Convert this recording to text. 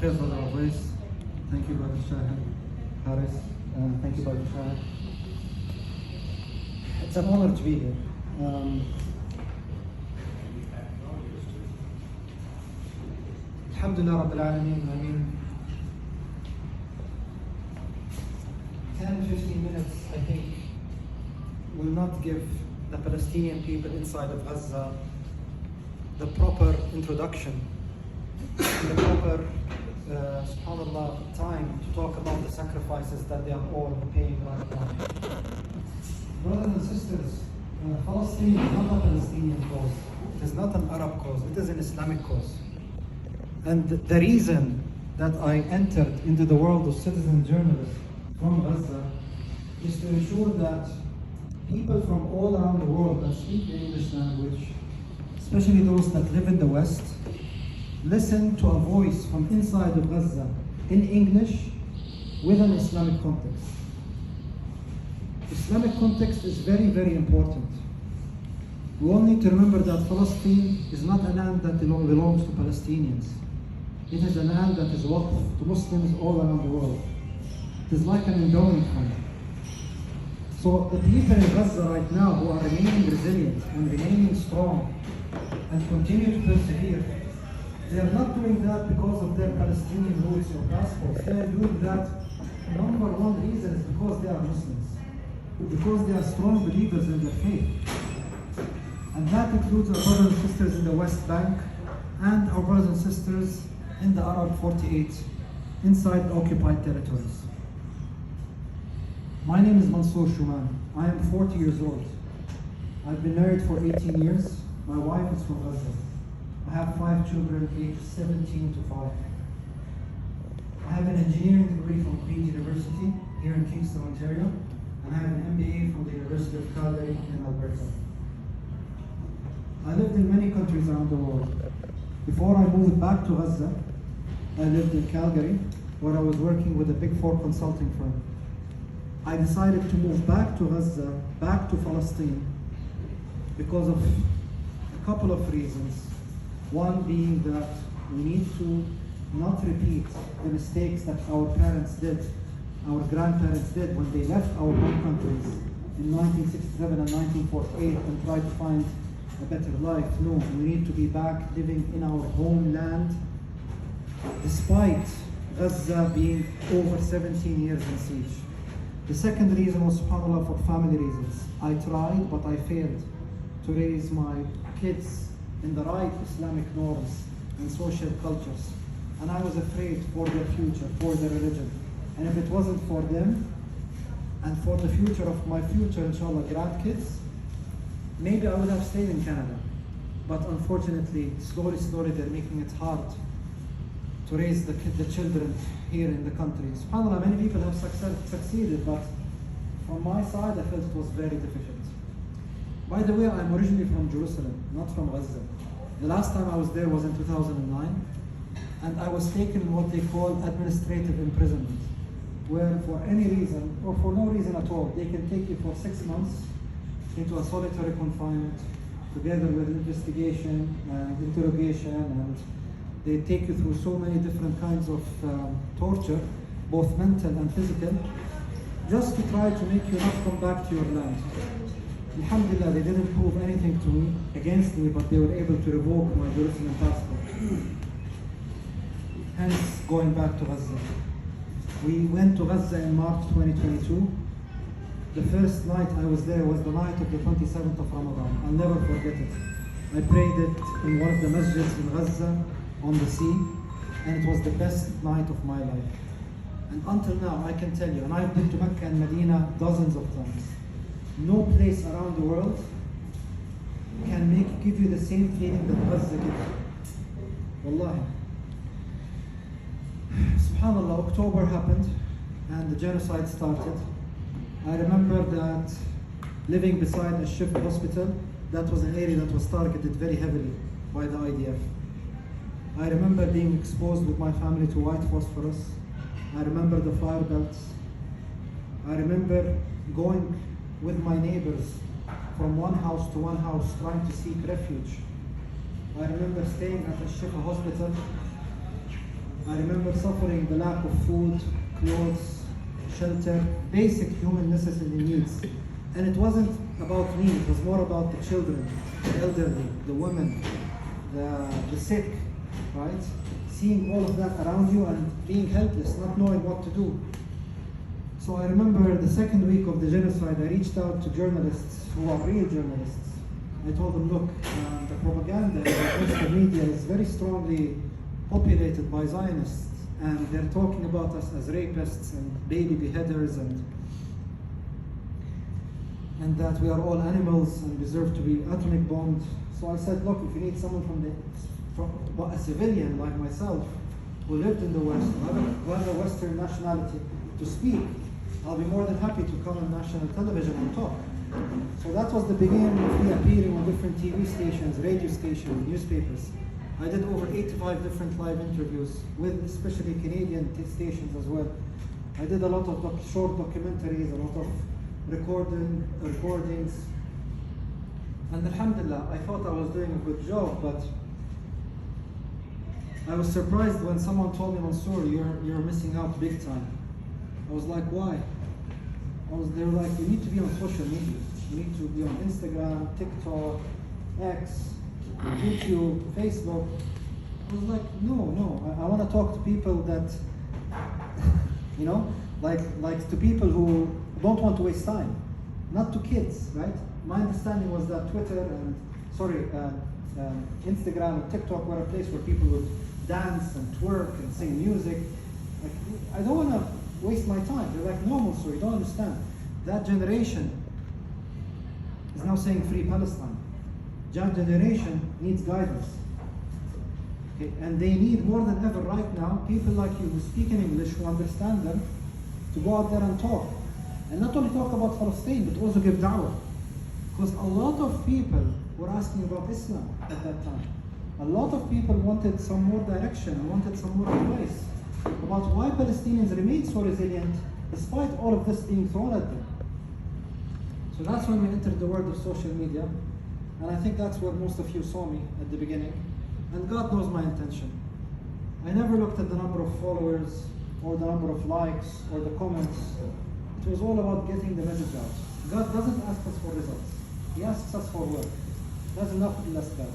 Khair, Brother Ovais. Thank you, Brother Shahid Harris. Thank you, Brother Shahid. It's an honor to be here. Alhamdulillah Rabbil Alameen. I mean, 10-15 minutes, I think, will not give the Palestinian people inside of Gaza the proper introduction, the proper, subhanAllah, time to talk about the sacrifices that they are all paying right now. Brothers and sisters, Palestine is not a Palestinian cause. It is not an Arab cause. It is an Islamic cause. And the reason that I entered into the world of citizen journalism from Gaza is to ensure that people from all around the world that speak the English language, especially those that live in the West, listen to a voice from inside of Gaza in English with an Islamic context. Islamic context is very, very important. We all need to remember that Palestine is not a land that belongs to Palestinians. It is a land that is waqf to Muslims all around the world. It is like an endowment fund. So the people in Gaza right now who are remaining resilient and remaining strong and continue to persevere, they are not doing that because of their Palestinian roots or passports. They are doing that, number one reason is because they are Muslims, because they are strong believers in their faith. And that includes our brothers and sisters in the West Bank and our brothers and sisters in the Arab 48 inside occupied territories. My name is Monsour Shouman. I am 40 years old. I've been married for 18 years. My wife is from Gaza. I have 5 children aged 17 to 5. I have an engineering degree from Queen's University here in Kingston, Ontario, and I have an MBA from the University of Calgary in Alberta. I lived in many countries around the world. Before I moved back to Gaza, I lived in Calgary, where I was working with a Big Four consulting firm. I decided to move back to Gaza, back to Palestine, because of a couple of reasons. One being that we need to not repeat the mistakes that our parents did, our grandparents did when they left our home countries in 1967 and 1948 and tried to find a better life. No, we need to be back living in our homeland, despite Gaza being over 17 years in siege. The second reason was, subhanAllah, for family reasons. I tried, but I failed to raise my kids in the right Islamic norms and social cultures. And I was afraid for their future, for their religion. And if it wasn't for them, and for the future of my future, inshallah, grandkids, maybe I would have stayed in Canada. But unfortunately, slowly, they're making it hard to raise the children here in the country. SubhanAllah, many people have succeeded, but from my side, I felt it was very difficult. By the way, I'm originally from Jerusalem, not from Gaza. The last time I was there was in 2009, and I was taken in what they call administrative imprisonment, where for any reason, or for no reason at all, they can take you for 6 months into a solitary confinement, together with investigation and interrogation, and they take you through so many different kinds of torture, both mental and physical, just to try to make you not come back to your land. Alhamdulillah, they didn't prove anything to me, against me, but they were able to revoke my Jerusalem passport. Hence, going back to Gaza. We went to Gaza in March 2022. The first night I was there was the night of the 27th of Ramadan. I'll never forget it. I prayed it in one of the masjids in Gaza on the sea, and it was the best night of my life. And until now, I can tell you, and I've been to Mecca and Medina dozens of times, no place around the world can give you the same feeling that Gaza gives you. Wallahi. SubhanAllah, October happened and the genocide started. I remember that living beside a Shifa hospital, that was an area that was targeted very heavily by the IDF. I remember being exposed with my family to white phosphorus. I remember the fire belts. I remember going with my neighbors from one house to one house trying to seek refuge. I remember staying at a Shifa hospital I remember suffering the lack of food, clothes, shelter, basic human necessary needs. And it wasn't about me, it was more about the children, the elderly, the women, the sick, right? Seeing all of that around you and being helpless, not knowing what to do. So I remember the second week of the genocide, I reached out to journalists who are real journalists. I told them, look, the propaganda in the Western media is very strongly populated by Zionists, and they're talking about us as rapists and baby beheaders and that we are all animals and deserve to be atomic bombed. So I said, look, if you need someone from a civilian like myself who lived in the West, who has a Western nationality to speak, I'll be more than happy to come on national television and talk. So that was the beginning of me appearing on different TV stations, radio stations, newspapers. I did over 85 different live interviews with especially Canadian stations as well. I did a lot of short documentaries, a lot of recordings. And alhamdulillah, I thought I was doing a good job, but I was surprised when someone told me, Monsour, you're missing out big time. I was like, why? They were like, you need to be on social media. You need to be on Instagram, TikTok, X, YouTube, Facebook. I was like, no, I want to talk to people that, you know, like to people who don't want to waste time, not to kids, right? My understanding was that Twitter and, Instagram and TikTok were a place where people would dance and twerk and sing music. Like, I don't want to waste my time. They're like, no, Monsour, you don't understand. That generation is now saying free Palestine. That generation needs guidance. Okay? And they need more than ever right now people like you who speak in English, who understand them, to go out there and talk. And not only talk about Palestine, but also give da'wah. Because a lot of people were asking about Islam at that time. A lot of people wanted some more direction, wanted some more advice about why Palestinians remain so resilient despite all of this being thrown at them. So that's when we entered the world of social media, and I think that's where most of you saw me at the beginning, and God knows my intention. I never looked at the number of followers, or the number of likes, or the comments. It was all about getting the message out. God doesn't ask us for results. He asks us for work. That's enough, less better.